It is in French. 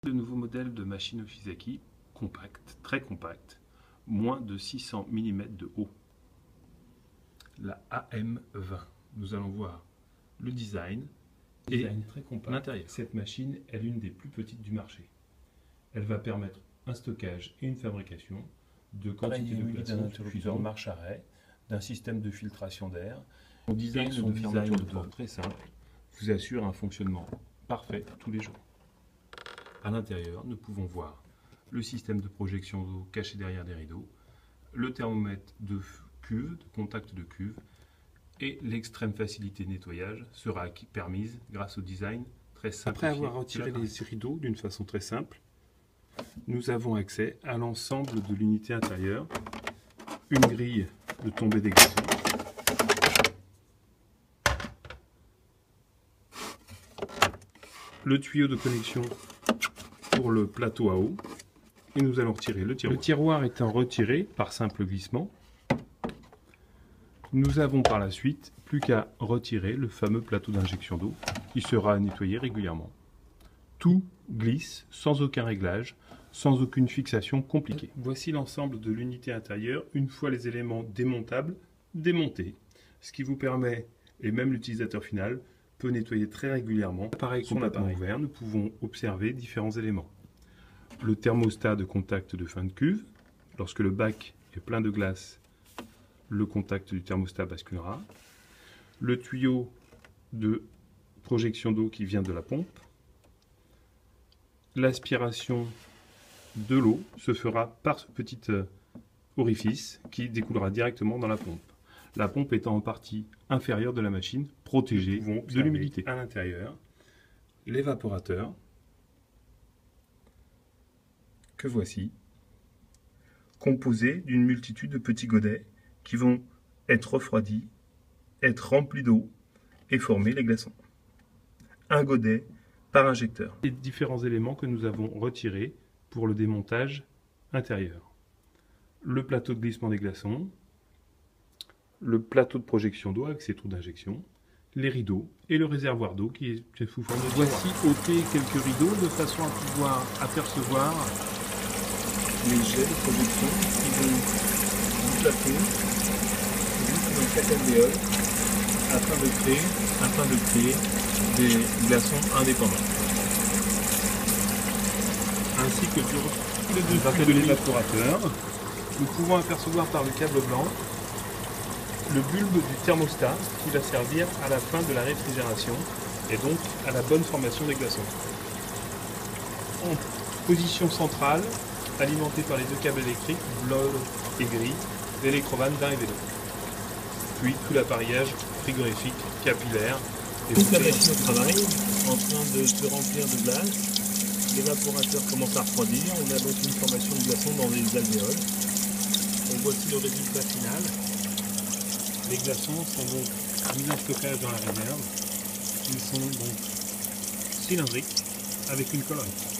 Le nouveau modèle de machine Oshizaki, compact, très compact, moins de 600 mm de haut. La AM20. Nous allons voir le design et très compact. l'intérieur. Cette machine est l'une des plus petites du marché. Elle va permettre un stockage et une fabrication de quantité de glaçons suffisant de marche-arrêt, d'un système de filtration d'air. Son design de fermeture de porte très simple vous assure un fonctionnement parfait tous les jours. À l'intérieur, nous pouvons voir le système de projection d'eau caché derrière des rideaux, le thermomètre de cuve, de contact de cuve, et l'extrême facilité de nettoyage sera permise grâce au design très simple. Après avoir retiré les rideaux d'une façon très simple, nous avons accès à l'ensemble de l'unité intérieure, une grille de tombée des glaçons, le tuyau de connexion pour le plateau à eau, et nous allons retirer le tiroir. Le tiroir étant retiré par simple glissement, nous avons par la suite plus qu'à retirer le fameux plateau d'injection d'eau qui sera nettoyé régulièrement. Tout glisse sans aucun réglage, sans aucune fixation compliquée. Voici l'ensemble de l'unité intérieure une fois les éléments démontables démontés, ce qui vous permet, et même l'utilisateur final, peut nettoyer très régulièrement. Pareil complètement ouvert, nous pouvons observer différents éléments. Le thermostat de contact de fin de cuve, lorsque le bac est plein de glace, le contact du thermostat basculera. Le tuyau de projection d'eau qui vient de la pompe. L'aspiration de l'eau se fera par ce petit orifice qui découlera directement dans la pompe. La pompe étant en partie inférieure de la machine, protégée de l'humidité. À l'intérieur, l'évaporateur que voici, composé d'une multitude de petits godets qui vont être refroidis, être remplis d'eau et former les glaçons. Un godet par injecteur. Les différents éléments que nous avons retirés pour le démontage intérieur. Le plateau de glissement des glaçons, le plateau de projection d'eau avec ses trous d'injection, les rideaux et le réservoir d'eau qui est sous forme de Voici ôter quelques rideaux de façon à pouvoir apercevoir les jets de projection qui vont du plafond jusqu'au sac alvéole afin de créer des glaçons indépendants. Ainsi que sur le dessus de l'évaporateur, nous pouvons apercevoir par le câble blanc le bulbe du thermostat qui va servir à la fin de la réfrigération et donc à la bonne formation des glaçons. En position centrale, alimenté par les deux câbles électriques, bleu et gris, l'électrovanne d'un et de l'autre. Puis tout l'appareillage frigorifique, capillaire. Toute la machine au travail, en train de se remplir de glace. L'évaporateur commence à refroidir. On a donc une formation de glaçons dans les alvéoles. Et voici le résultat final. Les glaçons sont donc mis en stockage dans la réserve. Ils sont donc cylindriques avec une collerette.